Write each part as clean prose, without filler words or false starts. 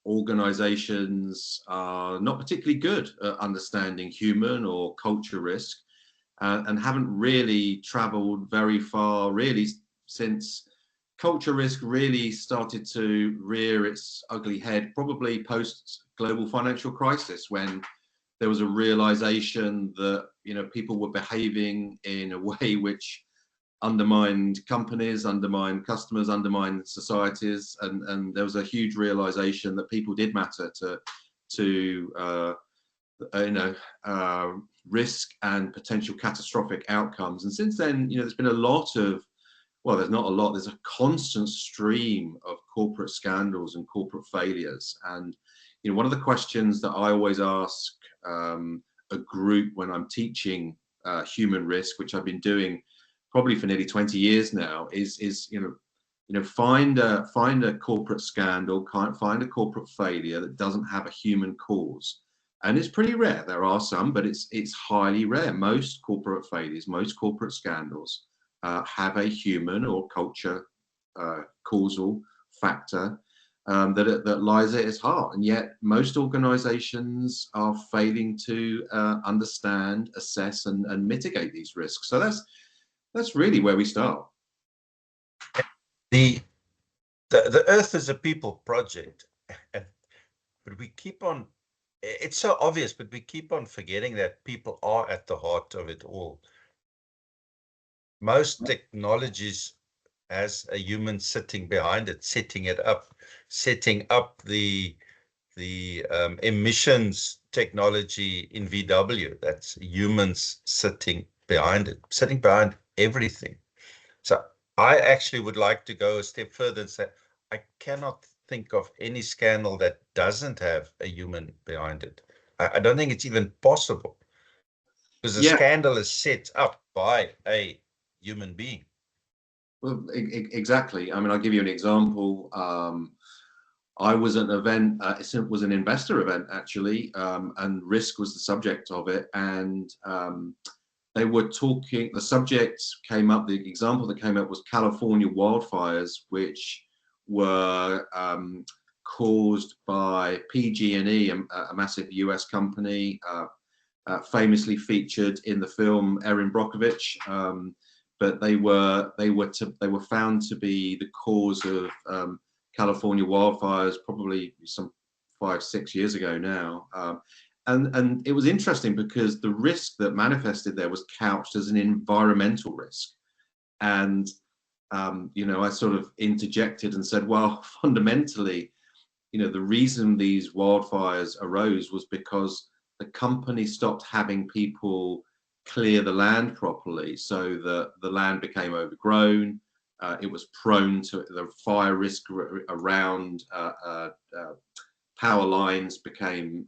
organizations are not particularly good at understanding human or culture risk, and haven't really traveled very far really since culture risk really started to rear its ugly head, probably post global financial crisis, when there was a realization that, you know, people were behaving in a way which undermined companies, undermined customers, undermined societies, and there was a huge realization that people did matter to risk and potential catastrophic outcomes. And since then, you know, there's been a lot of, well, there's not a lot, there's a constant stream of corporate scandals and corporate failures. And, you know, one of the questions that I always ask a group when I'm teaching human risk, which I've been doing probably for nearly 20 years now, is find a corporate scandal, find a corporate failure that doesn't have a human cause. And it's pretty rare. There are some, but it's highly rare. Most corporate failures, most corporate scandals have a human or culture causal factor that lies at its heart. And yet most organizations are failing to understand, assess, and mitigate these risks. So that's really where we start. The Earth is a people project, but we keep on, it's so obvious, but we keep on forgetting that people are at the heart of it all. Most technologies has a human sitting behind it, setting it up, setting up the emissions technology in VW. That's humans sitting behind it, sitting behind everything. So I actually would like to go a step further and say, I cannot think of any scandal that doesn't have a human behind it. I don't think it's even possible, because the scandal is set up by a human being. Well, exactly. I mean, I'll give you an example. I was at an event, it was an investor event actually, and risk was the subject of it. And they were talking, the subject came up, the example that came up was California wildfires, which were caused by PG&E, a massive US company, famously featured in the film Erin Brockovich. But they were found to be the cause of California wildfires probably some 5-6 years ago now. And it was interesting because the risk that manifested there was couched as an environmental risk. And, I sort of interjected and said, well, fundamentally, the reason these wildfires arose was because the company stopped having people clear the land properly, so that the land became overgrown. It was prone to the fire risk around power lines became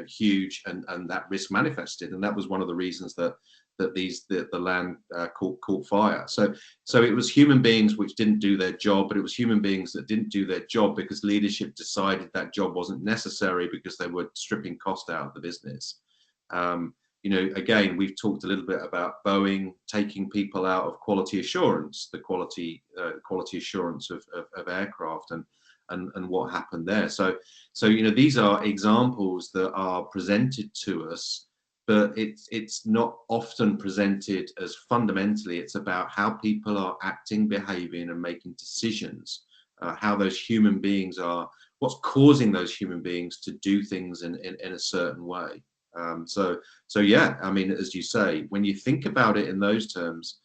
huge, and that risk manifested, and that was one of the reasons that the land caught fire. So it was human beings which didn't do their job, but it was human beings that didn't do their job because leadership decided that job wasn't necessary because they were stripping cost out of the business. Again, we've talked a little bit about Boeing taking people out of quality assurance, the quality assurance of aircraft, and what happened there. So these are examples that are presented to us, but it's not often presented as fundamentally. It's about how people are acting, behaving, and making decisions. How those human beings are, what's causing those human beings to do things in a certain way. So yeah, I mean, as you say, when you think about it in those terms,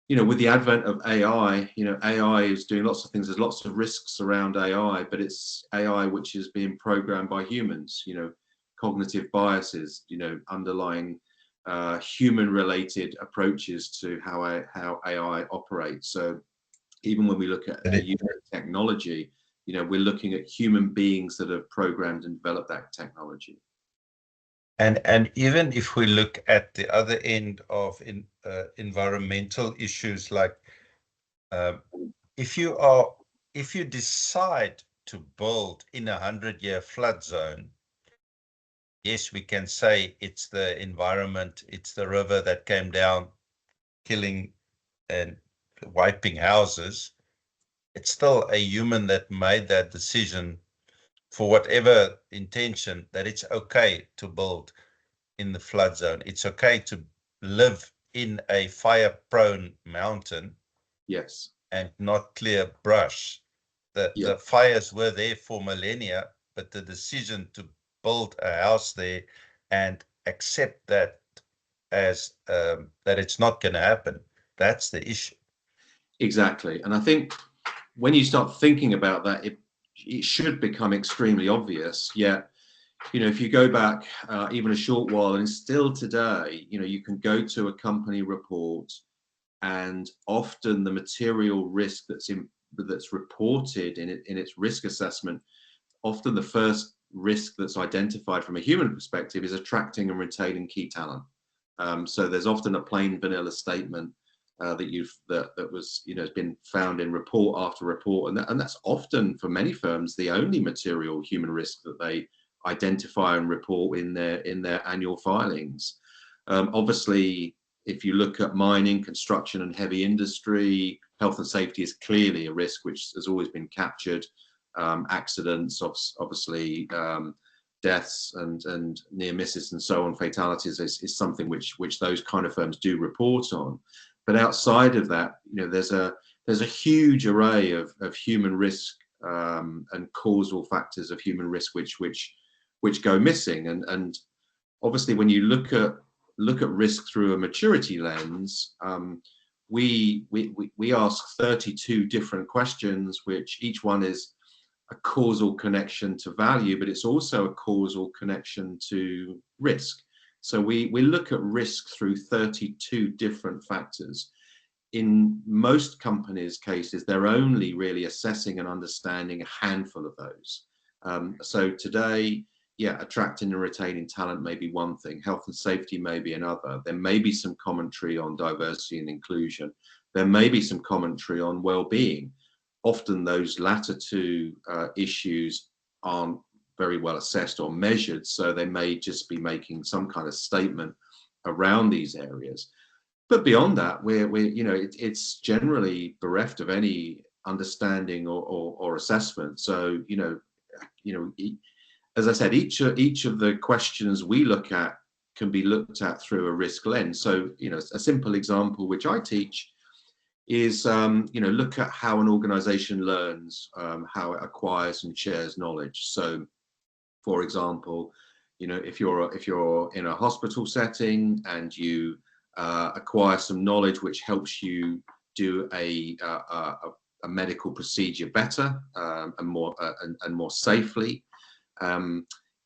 with the advent of AI, AI is doing lots of things. There's lots of risks around AI, but it's AI which is being programmed by humans, cognitive biases, underlying human-related approaches to how AI operates. So even when we look at technology, we're looking at human beings that have programmed and developed that technology. And even if we look at the other end of environmental issues, like if you decide to build in a 100-year flood zone, yes, we can say it's the environment, it's the river that came down, killing and wiping houses. It's still a human that made that decision for whatever intention, that it's okay to build in the flood zone. It's okay to live in a fire-prone mountain Yes. and not clear brush. Yeah. The fires were there for millennia, but the decision to build a house there and accept that as that it's not going to happen, that's the issue. Exactly. And I think when you start thinking about that, it should become extremely obvious. Yet, if you go back even a short while, and still today, you can go to a company report, and often the material risk that's reported in its risk assessment, often the first risk that's identified from a human perspective is attracting and retaining key talent. So there's often a plain vanilla statement that was has been found in report after report, and that's often for many firms the only material human risk that they identify and report in their annual filings. Obviously, if you look at mining, construction, and heavy industry, health and safety is clearly a risk which has always been captured. Accidents, obviously, deaths and near misses and so on, fatalities is something which those kind of firms do report on. But outside of that, there's a huge array of human risk and causal factors of human risk which go missing. And obviously, when you look at risk through a maturity lens, we ask 32 different questions, which each one is a causal connection to value, but it's also a causal connection to risk. So we look at risk through 32 different factors. In most companies' cases, they're only really assessing and understanding a handful of those. So today, attracting and retaining talent may be one thing, health and safety may be another. There may be some commentary on diversity and inclusion. There may be some commentary on well-being. Often those latter two issues aren't very well assessed or measured, so they may just be making some kind of statement around these areas. But beyond that, it's generally bereft of any understanding or assessment. So as I said, each of the questions we look at can be looked at through a risk lens. So a simple example which I teach is look at how an organization learns, how it acquires and shares knowledge. So for example, if you're in a hospital setting and you acquire some knowledge which helps you do a medical procedure better and more safely,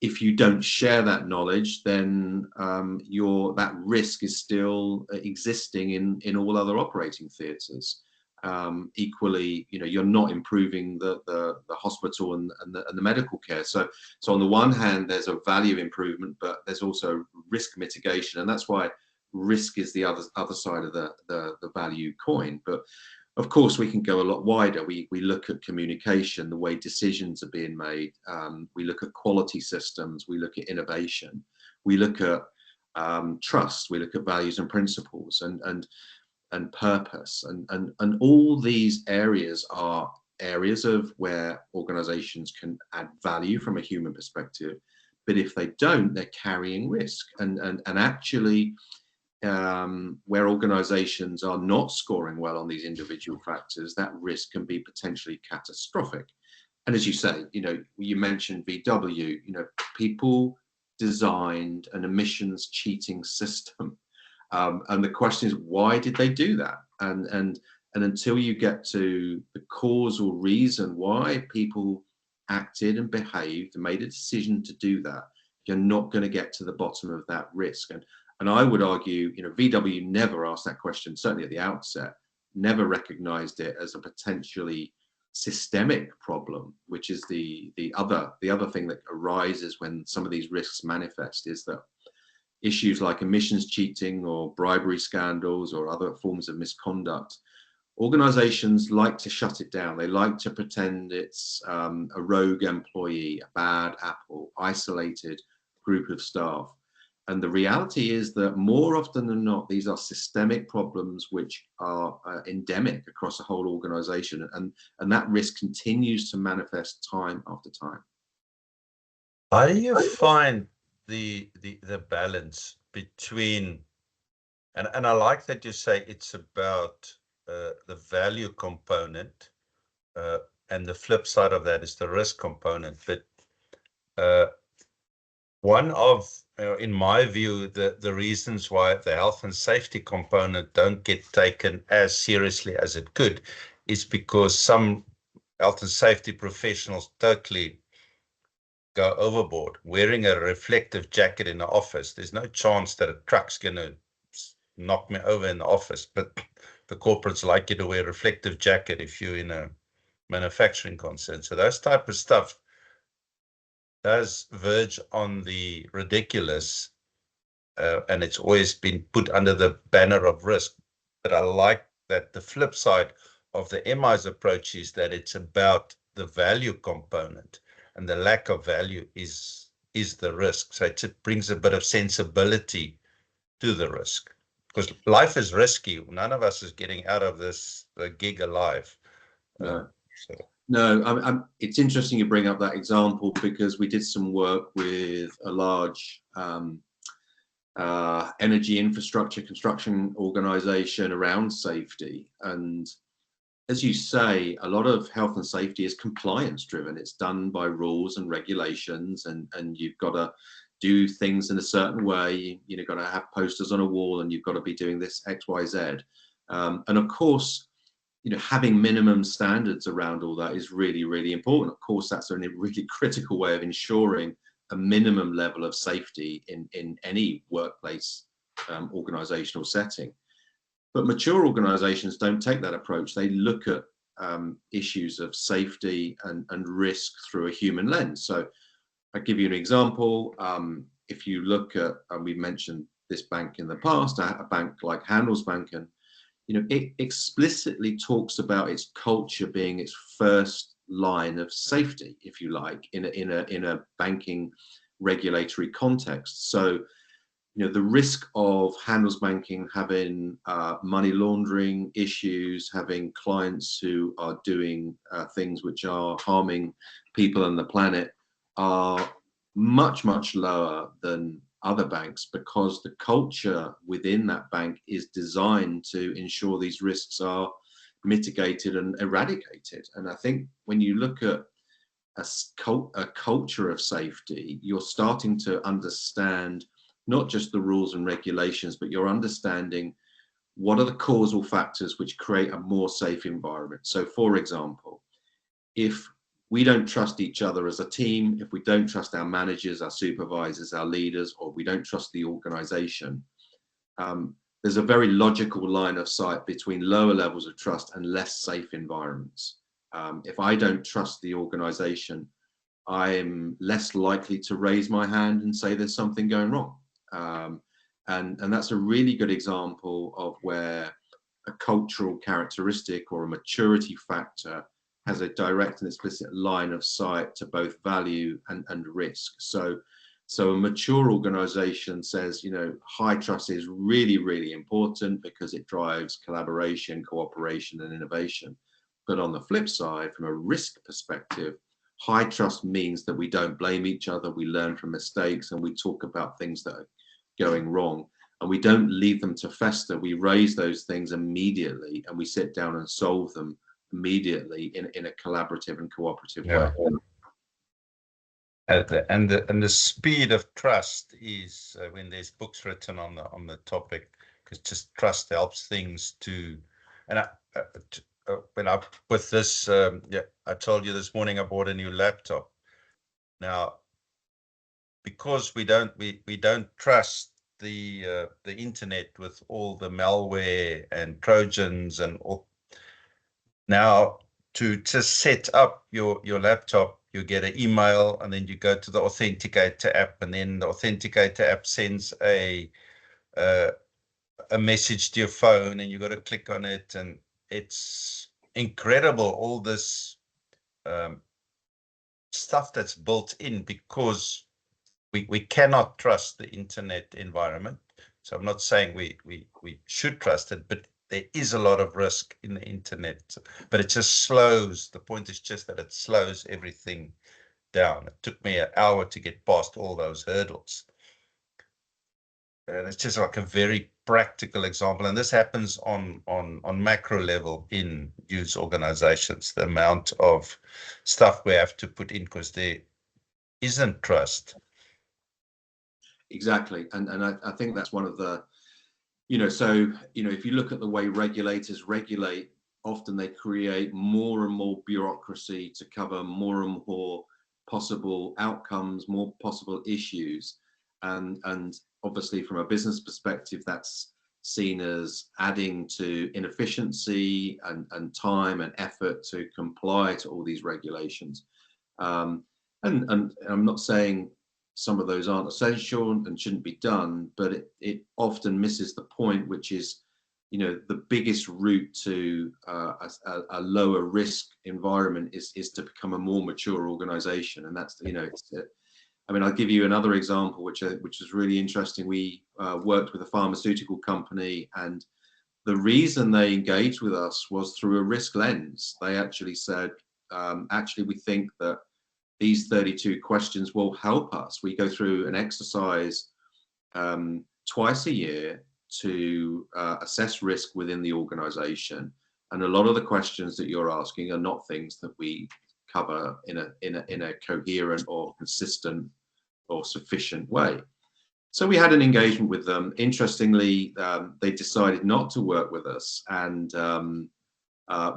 if you don't share that knowledge, then that risk is still existing in all other operating theatres. Equally, you're not improving the hospital and the medical care. So on the one hand, there's a value improvement, but there's also risk mitigation, and that's why risk is the other side of the value coin. But of course, we can go a lot wider. We look at communication, the way decisions are being made. We look at quality systems. We look at innovation. We look at trust. We look at values and principles and purpose. And all these areas are areas of where organizations can add value from a human perspective. But if they don't, they're carrying risk. And actually, where organizations are not scoring well on these individual factors, that risk can be potentially catastrophic. And as you say, you mentioned VW, people designed an emissions cheating system. And the question is, why did they do that? And until you get to the causal reason why people acted and behaved and made a decision to do that, you're not going to get to the bottom of that risk. And I would argue, VW never asked that question, certainly at the outset, never recognized it as a potentially systemic problem, which is the other thing that arises when some of these risks manifest, is that issues like emissions cheating or bribery scandals or other forms of misconduct, organizations like to shut it down. They like to pretend it's a rogue employee, a bad apple, isolated group of staff. And the reality is that more often than not, these are systemic problems which are endemic across a whole organization. And that risk continues to manifest time after time. How do you find the balance between, and I like that you say it's about the value component, and the flip side of that is the risk component. But one of, in my view, the reasons why the health and safety component don't get taken as seriously as it could is because some health and safety professionals totally go overboard. Wearing a reflective jacket in the office, there's no chance that a truck's going to knock me over in the office, but the corporates like you to wear a reflective jacket if you're in a manufacturing concern. So those type of stuff does verge on the ridiculous, and it's always been put under the banner of risk. But I like that the flip side of the MI's approach is that it's about the value component, and the lack of value is the risk. So it brings a bit of sensibility to the risk, because life is risky. None of us is getting out of this gig alive. No. So. No, it's interesting you bring up that example, because we did some work with a large energy infrastructure construction organization around safety. And as you say, a lot of health and safety is compliance driven. It's done by rules and regulations, and you've got to do things in a certain way. You've got to have posters on a wall, and you've got to be doing this X, Y, Z. And of course, having minimum standards around all that is really, really important. Of course, that's a really critical way of ensuring a minimum level of safety in any workplace organizational setting. But mature organizations don't take that approach. They look at issues of safety and risk through a human lens. So I'll give you an example. If you look at, and we mentioned this bank in the past, a bank like Handelsbanken, it explicitly talks about its culture being its first line of safety, if you like, in a banking regulatory context. So, the risk of Handelsbanken having money laundering issues, having clients who are doing things which are harming people and the planet, are much, much lower than other banks, because the culture within that bank is designed to ensure these risks are mitigated and eradicated. And I think when you look at a culture of safety, you're starting to understand not just the rules and regulations, but you're understanding what are the causal factors which create a more safe environment. So, for example, if we don't trust each other as a team, if we don't trust our managers, our supervisors, our leaders, or we don't trust the organization, there's a very logical line of sight between lower levels of trust and less safe environments. If I don't trust the organization, I'm less likely to raise my hand and say there's something going wrong. And that's a really good example of where a cultural characteristic or a maturity factor has a direct and explicit line of sight to both value and risk. So a mature organization says, high trust is really, really important because it drives collaboration, cooperation, and innovation. But on the flip side, from a risk perspective, high trust means that we don't blame each other, we learn from mistakes, and we talk about things that are going wrong, and we don't leave them to fester. We raise those things immediately, and we sit down and solve them immediately in a collaborative and cooperative way. And the speed of trust is when there's books written on the topic, because just trust helps things to. And when I with this, I told you this morning I bought a new laptop. Now, because we don't trust the internet with all the malware and Trojans and all. Now, to just set up your laptop, you get an email, and then you go to the Authenticator app, and then the Authenticator app sends a message to your phone, and you got to click on it, and it's incredible, all this stuff that's built in, because we cannot trust the internet environment. So I'm not saying we should trust it, but there is a lot of risk in the internet, but it just slows. The point is just that it slows everything down. It took me an hour to get past all those hurdles. And it's just like a very practical example. And this happens on macro level in news organizations, the amount of stuff we have to put in because there isn't trust. Exactly. And I think that's one of the, if you look at the way regulators regulate, often they create more and more bureaucracy to cover more and more possible outcomes, more possible issues. And obviously from a business perspective, that's seen as adding to inefficiency and time and effort to comply to all these regulations. And I'm not saying some of those aren't essential and shouldn't be done, but it often misses the point, which is, the biggest route to a lower risk environment is to become a more mature organization. And that's, I'll give you another example, which is really interesting. We worked with a pharmaceutical company, and the reason they engaged with us was through a risk lens. They actually said, we think that these 32 questions will help us. We go through an exercise twice a year to assess risk within the organization. And a lot of the questions that you're asking are not things that we cover in a coherent or consistent or sufficient way. So we had an engagement with them. Interestingly, they decided not to work with us. And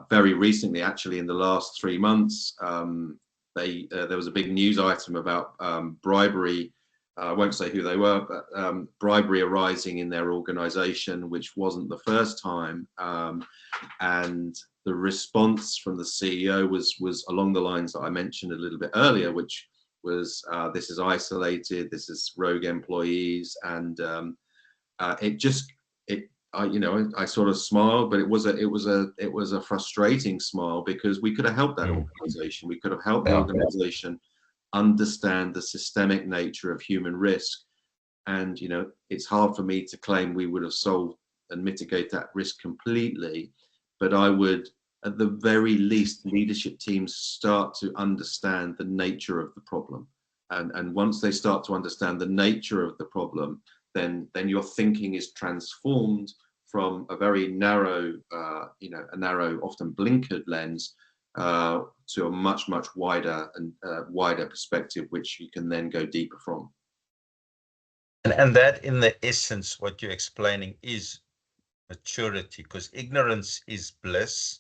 very recently, actually, in the last 3 months, there was a big news item about bribery. I won't say who they were, but bribery arising in their organization, which wasn't the first time. And the response from the CEO was along the lines that I mentioned a little bit earlier, which was, this is isolated, this is rogue employees. And I sort of smiled, but it was a frustrating smile, because we could have helped that organization. We could have helped the organization understand the systemic nature of human risk. And it's hard for me to claim we would have solved and mitigate that risk completely, but I would, at the very least, leadership teams start to understand the nature of the problem. And once they start to understand the nature of the problem, then your thinking is transformed from a very narrow, often blinkered lens to a much wider and wider perspective, which you can then go deeper from. And that, in the essence, what you're explaining is maturity, because ignorance is bliss.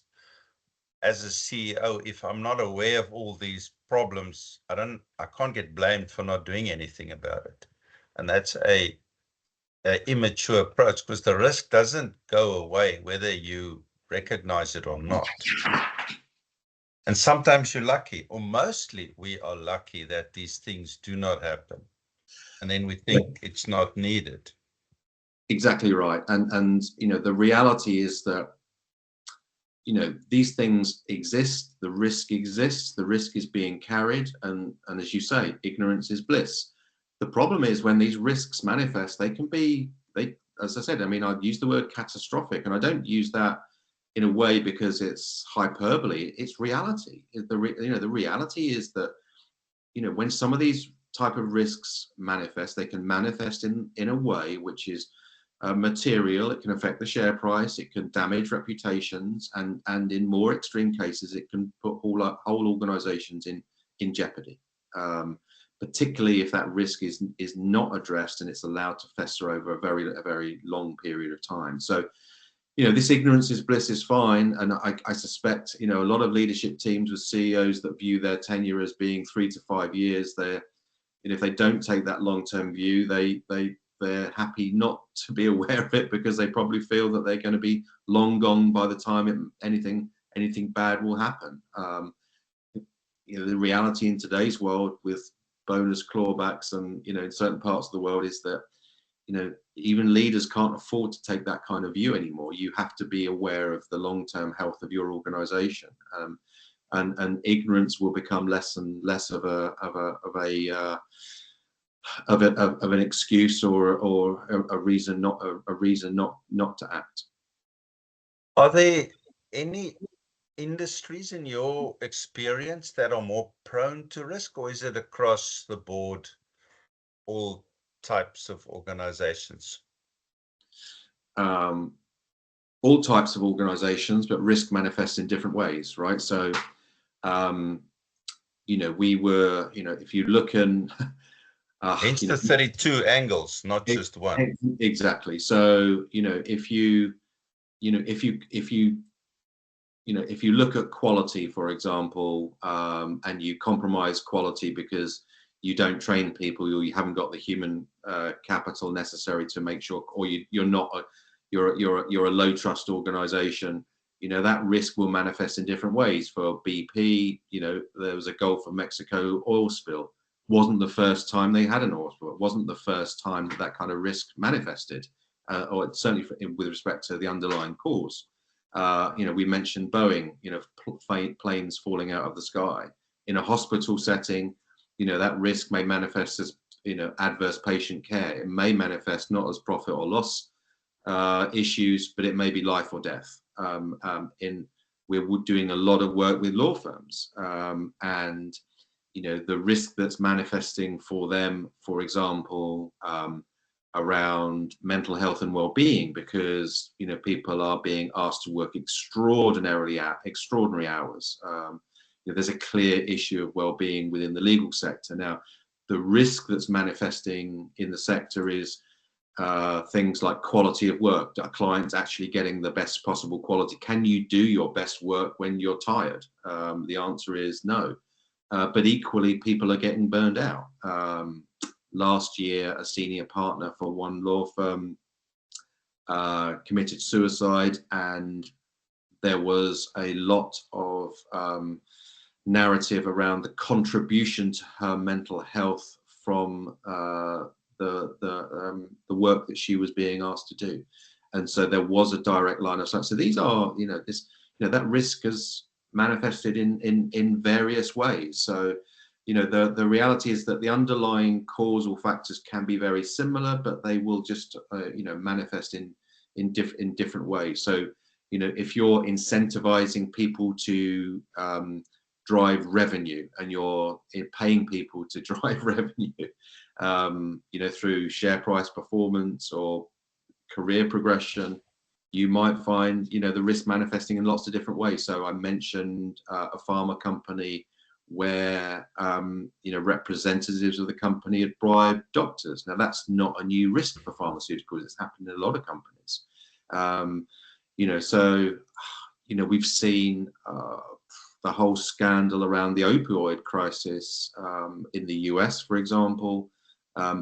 As a CEO, if I'm not aware of all these problems, I can't get blamed for not doing anything about it. And that's a immature approach, because the risk doesn't go away whether you recognize it or not. And sometimes you're lucky, or mostly we are lucky, that these things do not happen. And then we think it's not needed. Exactly right. And the reality is that these things exist, the risk exists, the risk is being carried, and as you say, ignorance is bliss. The problem is when these risks manifest, they can be, as I said, I'd use the word catastrophic, and I don't use that in a way because it's hyperbole. It's reality. The reality is that when some of these type of risks manifest, they can manifest in a way which is material. It can affect the share price, it can damage reputations, and in more extreme cases, it can put whole organizations in jeopardy, particularly if that risk is not addressed and it's allowed to fester over a very long period of time. So this ignorance is bliss is fine, and I suspect a lot of leadership teams with CEOs that view their tenure as being 3 to 5 years, if they don't take that long-term view, they're happy not to be aware of it, because they probably feel that they're going to be long gone by the time anything bad will happen. The reality in today's world, with bonus clawbacks and in certain parts of the world, is that even leaders can't afford to take that kind of view anymore. You have to be aware of the long-term health of your organization, and ignorance will become less and less of an excuse or a reason not to act. Are there any industries in your experience that are more prone to risk, or is it across the board, all types of organizations? All types of organizations, but risk manifests in different ways, right? So, we were, if you look and, Hence the 32 angles, not just one. exactly. So, if you look at quality, for example, and you compromise quality because you don't train people, or you haven't got the human capital necessary to make sure, or you're a low trust organization, that risk will manifest in different ways. For BP, there was a Gulf of Mexico oil spill. Wasn't the first time they had an oil spill. It wasn't the first time that kind of risk manifested, or certainly with respect to the underlying cause. We mentioned Boeing, planes falling out of the sky. In a hospital setting, that risk may manifest as, adverse patient care. It may manifest not as profit or loss issues, but it may be life or death. We're doing a lot of work with law firms, and the risk that's manifesting for them, for example, around mental health and well-being, because people are being asked to work extraordinary hours. There's a clear issue of well-being within the legal sector. Now, the risk that's manifesting in the sector is things like quality of work. Are clients actually getting the best possible quality? Can you do your best work when you're tired? The answer is no. But equally, people are getting burned out. Last year, a senior partner for one law firm committed suicide, and there was a lot of narrative around the contribution to her mental health from the work that she was being asked to do. And so there was a direct line of sight. So these are, that risk has manifested in various ways. So, the reality is that the underlying causal factors can be very similar, but they will just, manifest in different ways. So, if you're incentivizing people to drive revenue, and you're paying people to drive revenue, through share price performance or career progression, you might find, the risk manifesting in lots of different ways. So I mentioned a pharma company where, representatives of the company had bribed doctors. Now, that's not a new risk for pharmaceuticals. It's happened in a lot of companies. We've seen the whole scandal around the opioid crisis in the US, for example.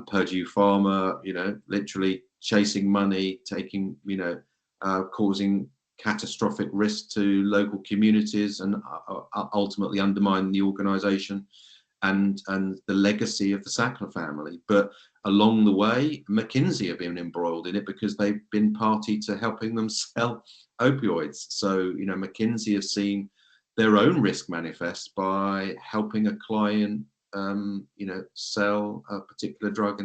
Purdue Pharma, literally chasing money, taking, causing catastrophic risk to local communities, and ultimately undermining the organization and the legacy of the Sackler family. But along the way, McKinsey have been embroiled in it because they've been party to helping them sell opioids. So, McKinsey have seen their own risk manifest by helping a client sell a particular drug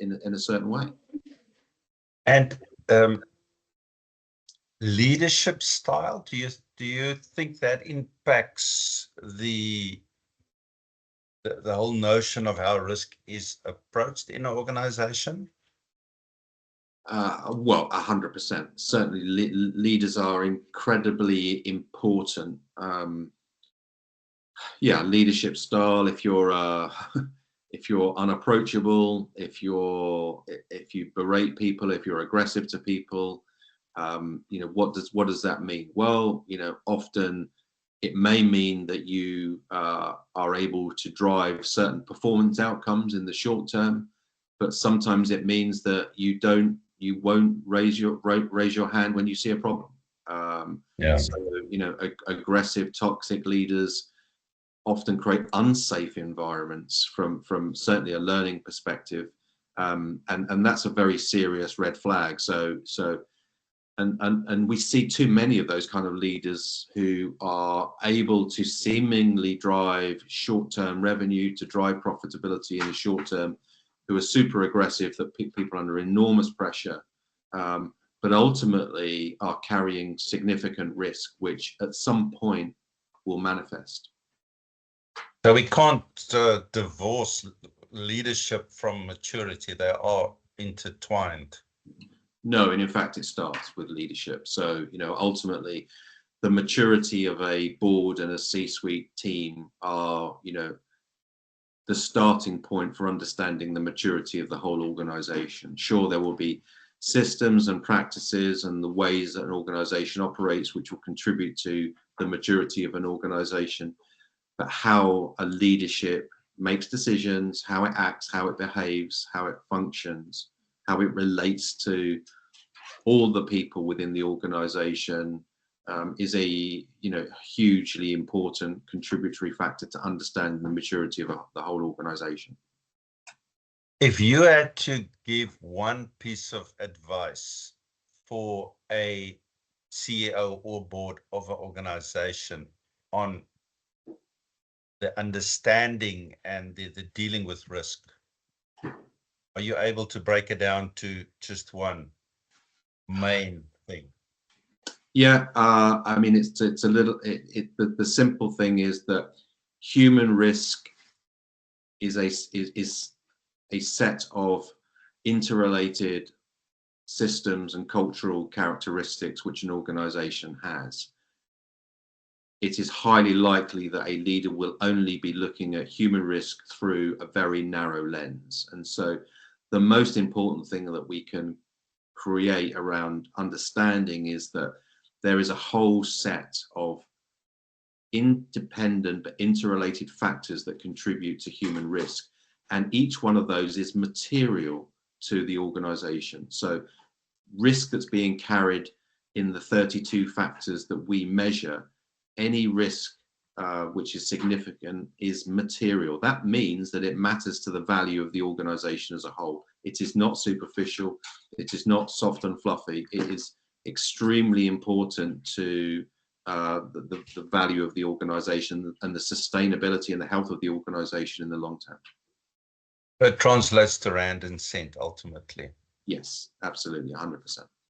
in a certain way. And leadership style, do you think that impacts the whole notion of how risk is approached in an organization? Well, 100%. Certainly, leaders are incredibly important. Leadership style. If you're if you're unapproachable, if you berate people, if you're aggressive to people, what does that mean? Well, often it may mean that you are able to drive certain performance outcomes in the short term, but sometimes it means that you won't raise your hand when you see a problem. So, aggressive, toxic leaders often create unsafe environments from certainly a learning perspective, and that's a very serious red flag. So we see too many of those kind of leaders who are able to seemingly drive short-term revenue, to drive profitability in the short term, who are super aggressive, that people under enormous pressure but ultimately are carrying significant risk, which at some point will manifest. So we can't divorce leadership from maturity. They are intertwined. No, and in fact, it starts with leadership. So, ultimately, the maturity of a board and a C-suite team are, the starting point for understanding the maturity of the whole organization. Sure, there will be systems and practices and the ways that an organization operates, which will contribute to the maturity of an organization, but how a leadership makes decisions, how it acts, how it behaves, how it functions, how it relates to all the people within the organization is a hugely important contributory factor to understand the maturity of the whole organization. If you had to give one piece of advice for a CEO or board of an organization on the understanding and the dealing with risk, are you able to break it down to just one main thing? Yeah, I mean, it's a little. The simple thing is that human risk is a set of interrelated systems and cultural characteristics which an organization has. It is highly likely that a leader will only be looking at human risk through a very narrow lens. And so the most important thing that we can create around understanding is that there is a whole set of independent but interrelated factors that contribute to human risk. And each one of those is material to the organization. So risk that's being carried in the 32 factors that we measure, any risk which is significant is material. That means that it matters to the value of the organization as a whole. It is not superficial. It is not soft and fluffy. It is extremely important to the value of the organization and the sustainability and the health of the organization in the long term. It translates to rand and cent ultimately. Yes, absolutely, 100%.